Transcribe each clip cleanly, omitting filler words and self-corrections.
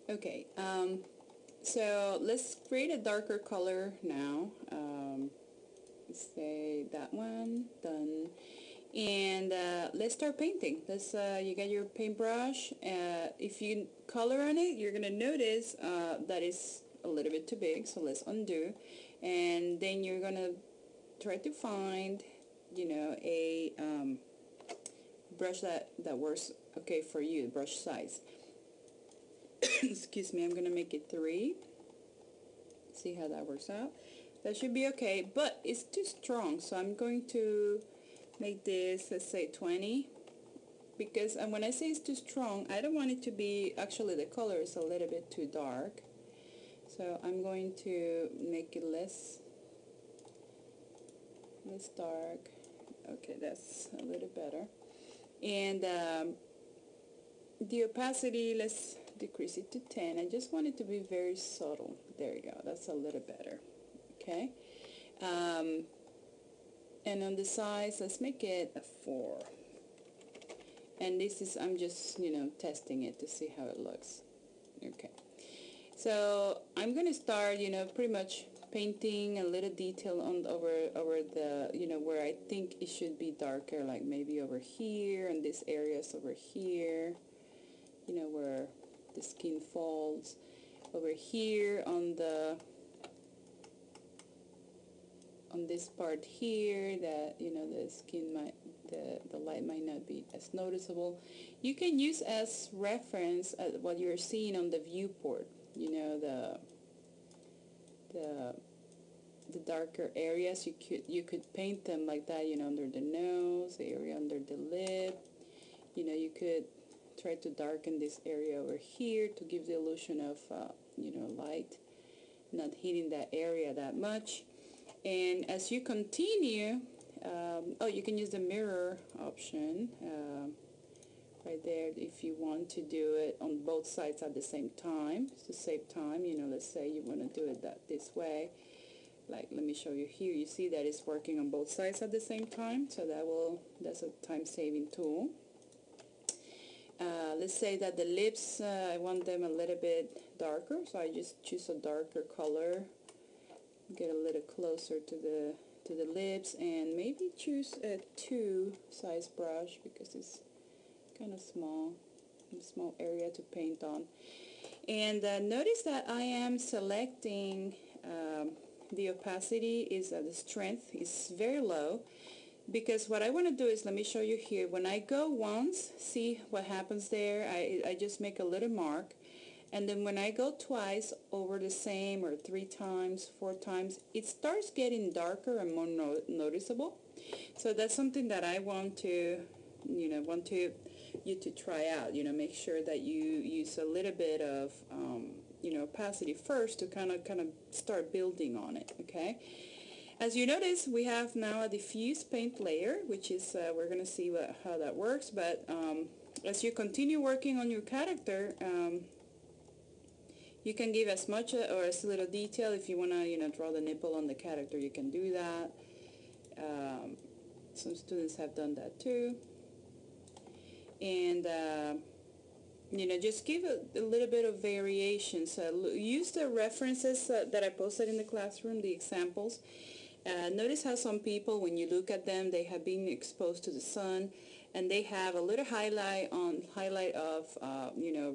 Okay, so let's create a darker color now. Let's say that one, done. And let's start painting. You get your paintbrush. If you color on it, you're gonna notice that it's a little bit too big, so let's undo. And then you're gonna try to find, a brush that works okay for you, brush size. Excuse me, I'm gonna make it 3. See how that works out. That should be okay, but it's too strong, so I'm going to make this, let's say 20, because when I say it's too strong, I don't want it to be, actually the color is a little bit too dark, so I'm going to make it less dark. Okay, that's a little better. And the opacity, let's decrease it to 10. I just want it to be very subtle. There you go, that's a little better. Okay, and on the size, let's make it a 4. And this is, I'm just testing it to see how it looks. Okay, so I'm gonna start pretty much painting a little detail on over the where I think it should be darker, like maybe over here, and this areas over here, where the skin falls, over here on this part here, that the skin might, the light might not be as noticeable. You can use as reference what you're seeing on the viewport, the darker areas. You could paint them like that, under the nose, the area under the lip. You could try to darken this area over here to give the illusion of light not hitting that area that much. And as you continue, you can use the mirror option right there if you want to do it on both sides at the same time, to save time. Let's say you want to do it this way. Like, let me show you here. You see that it's working on both sides at the same time, so that's a time-saving tool. Let's say that the lips, I want them a little bit darker, so I just choose a darker color, get a little closer to the lips, and maybe choose a 2 size brush because it's kind of small area to paint on. And notice that I am selecting the opacity is the strength is very low, because what I want to do is, let me show you here, when I go once, see what happens there. I just make a little mark, and then when I go twice over the same, or 3 times, 4 times, it starts getting darker and more noticeable. So that's something that I want to you to try out. Make sure that you use a little bit of opacity first to kind of start building on it. Okay. As you notice, we have now a diffuse paint layer, which is, we're going to see how that works, but as you continue working on your character, you can give as much or as little detail. If you want to, draw the nipple on the character, you can do that. Some students have done that too. And, just give a little bit of variation. So use the references that I posted in the classroom, the examples. Notice how some people, when you look at them, they have been exposed to the sun, and they have a little highlight of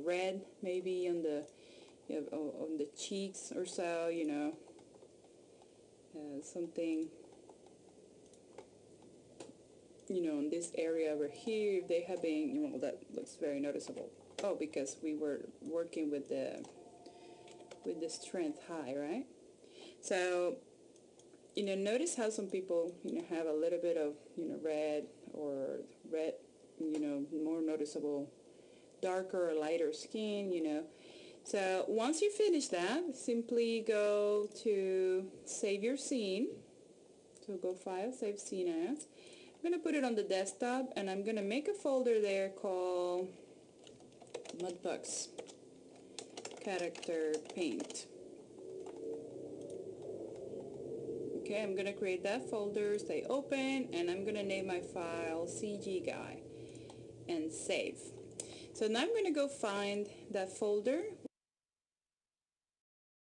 red maybe on the cheeks or so, something in this area over here. They have been, that looks very noticeable. Oh, because we were working with the strength high, right? So notice how some people, have a little bit of, red, more noticeable, darker or lighter skin, So once you finish that, simply go to save your scene. So go File, Save Scene As. I'm going to put it on the desktop, and I'm going to make a folder there called Mudbox Character Paint. Okay, I'm going to create that folder, say open, and I'm going to name my file CG Guy and save. So now I'm going to go find that folder